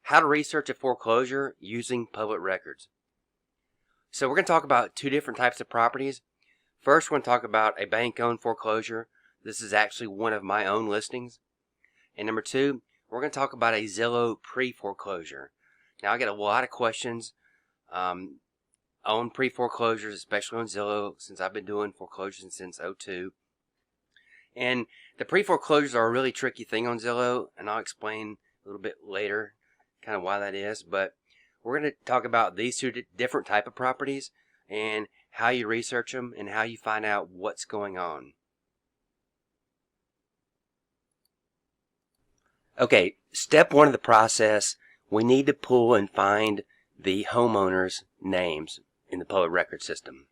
How to research a foreclosure using public records. So we're going to talk about two different types of properties. First, we're going to talk about a bank-owned foreclosure. This is actually one of my own listings. And number two, we're going to talk about a Zillow pre-foreclosure. Now, I get a lot of questions on pre-foreclosures, especially on Zillow, since I've been doing foreclosures since '02. And the pre-foreclosures are a really tricky thing on Zillow, and I'll explain a little bit later kind of why that is. But we're going to talk about these two different type of properties and how you research them and how you find out what's going on. Okay, step one of the process, we need to pull and find the homeowners' names in the public record system.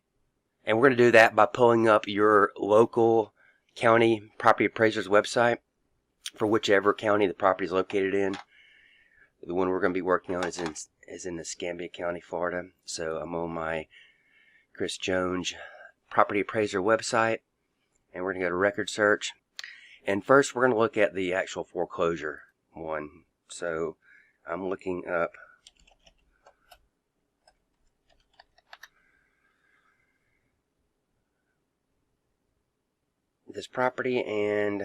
And we're going to do that by pulling up your local county property appraiser's website for whichever county the property is located in. The one we're going to be working on is in Escambia County, Florida. So I'm on my Chris Jones property appraiser website, and we're going to go to record search. And first we're going to look at the actual foreclosure one. So I'm looking up this property, and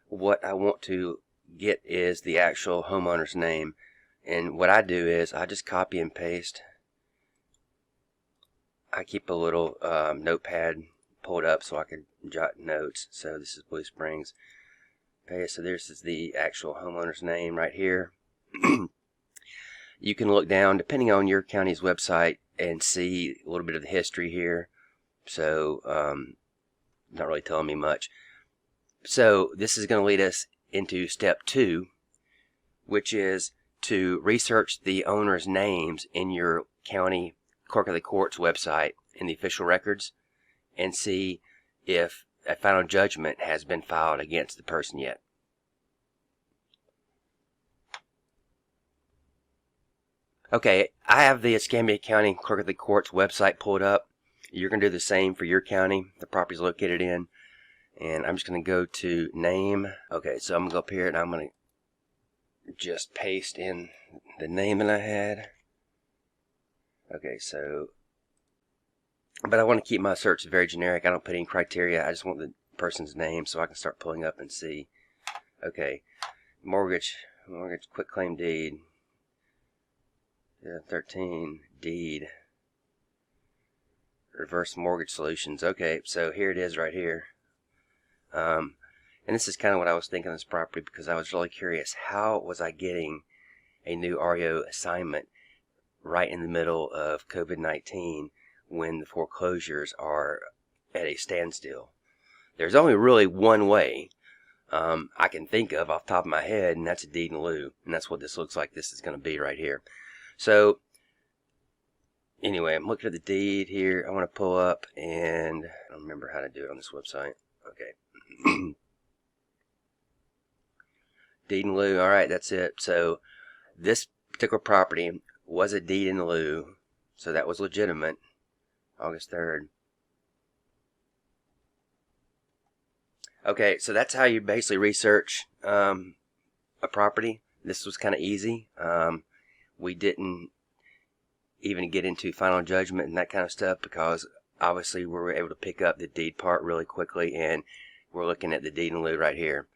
what I want to get is the actual homeowner's name. And what I do is I just copy and paste. I keep a little notepad pulled up so I can jot notes. So this is Blue Springs. Okay, so this is the actual homeowner's name right here. You can look down depending on your county's website and see a little bit of the history here. So not really telling me much. So this is going to lead us into step 2, which is to research the owner's names in your county clerk of the court's website in the official records and see if a final judgment has been filed against the person yet. Okay, I have the Escambia County clerk of the court's website pulled up. You're going to do the same for your county the property is located in. And I'm just going to go to name. Okay, so I'm going to go up here and I'm going to just paste in the name that I had. Okay, so, but I want to keep my search very generic. I don't put any criteria. I just want the person's name so I can start pulling up and see. Okay, mortgage quitclaim deed. 13 deed. Reverse mortgage solutions. Okay, so here it is right here. And this is kind of what I was thinking of this property, because I was really curious, how was I getting a new REO assignment right in the middle of COVID-19 when the foreclosures are at a standstill? There's only really one way I can think of off the top of my head, and that's a deed in lieu, and that's what this looks like this is going to be right here. So anyway, I'm looking at the deed here. I want to pull up, and I don't remember how to do it on this website. Okay. Deed in lieu. Alright, that's it. So this particular property was a deed in lieu, so that was legitimate. August 3rd. Okay, so that's how you basically research a property. This was kind of easy. We didn't even get into final judgment and that kind of stuff because obviously we were able to pick up the deed part really quickly, and we're looking at the deed in lieu right here.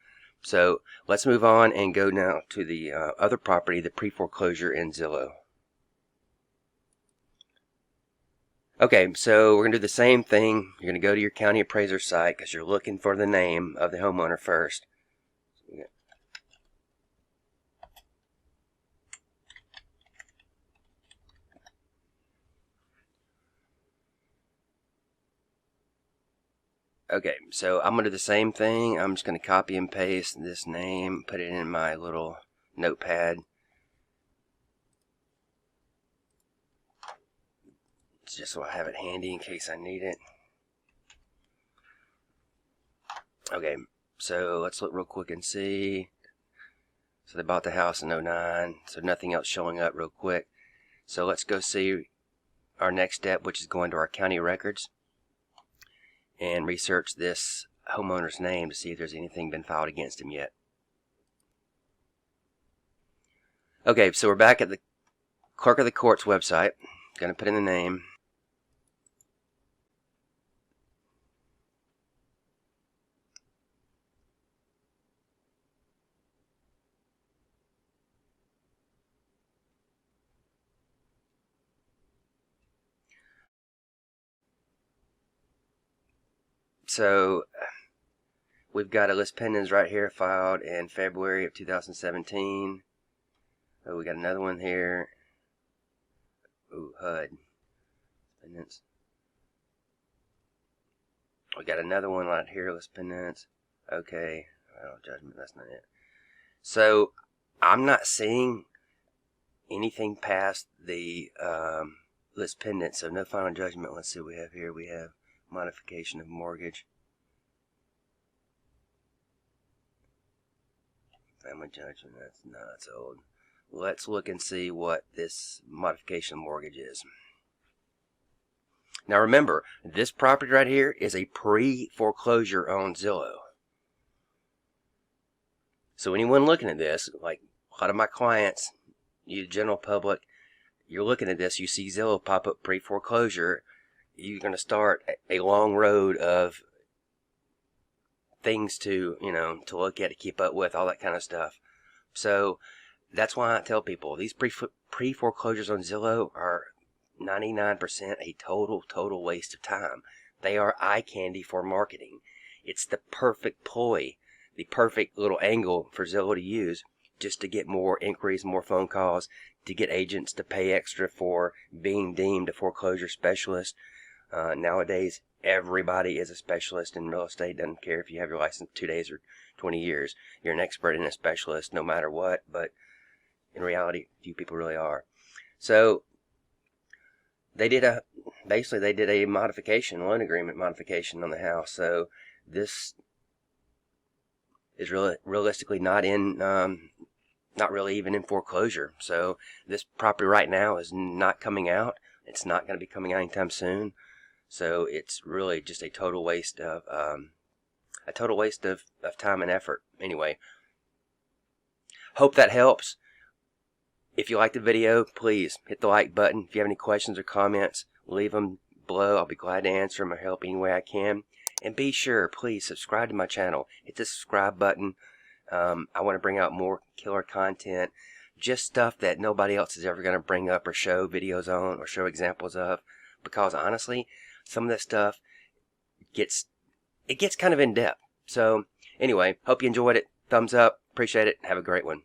So let's move on and go now to the other property, the pre-foreclosure in Zillow. Okay, so we're going to do the same thing. You're going to go to your county appraiser site because you're looking for the name of the homeowner first. Okay, so I'm going to do the same thing. I'm just going to copy and paste this name, put it in my little notepad. It's just so I have it handy in case I need it. Okay, so let's look real quick and see. So they bought the house in '09, so nothing else showing up real quick. So let's go see our next step, which is going to our county records and research this homeowner's name to see if there's anything been filed against him yet. Okay, so we're back at the Clerk of the Court's website. Gonna put in the name. So we've got a list pendants right here filed in February of 2017. Oh, we got another one here. Ooh, HUD. Pendants. We got another one right here, list pendants. Okay. Final judgment, that's not it. So I'm not seeing anything past the list pendant, so no final judgment. Let's see what we have here. We have modification of mortgage. Family judgment, that's old. Let's look and see what this modification of mortgage is. Now remember, this property right here is a pre-foreclosure on Zillow. So anyone looking at this, like a lot of my clients, you general public, you're looking at this, you see Zillow pop up pre-foreclosure, you're going to start a long road of things to, to look at, to keep up with, all that kind of stuff. So that's why I tell people these pre-foreclosures on Zillow are 99% a total waste of time. They are eye candy for marketing. It's the perfect ploy, the perfect little angle for Zillow to use just to get more inquiries, more phone calls, to get agents to pay extra for being deemed a foreclosure specialist. Nowadays, everybody is a specialist in real estate. Doesn't care if you have your license 2 days or 20 years. You're an expert and a specialist no matter what, but in reality, few people really are. So they did a modification, loan agreement modification on the house. So this is realistically not really even in foreclosure. So this property right now is not coming out. It's not going to be coming out anytime soon. So it's really just a total waste of time and effort. Anyway, hope that helps. If you like the video, please hit the like button. If you have any questions or comments, leave them below. I'll be glad to answer them or help any way I can. And be sure, please, subscribe to my channel. Hit the subscribe button. I want to bring out more killer content. Just stuff that nobody else is ever going to bring up or show videos on or show examples of. Because honestly, some of this stuff gets kind of in depth. So anyway, hope you enjoyed it. Thumbs up. Appreciate it. Have a great one.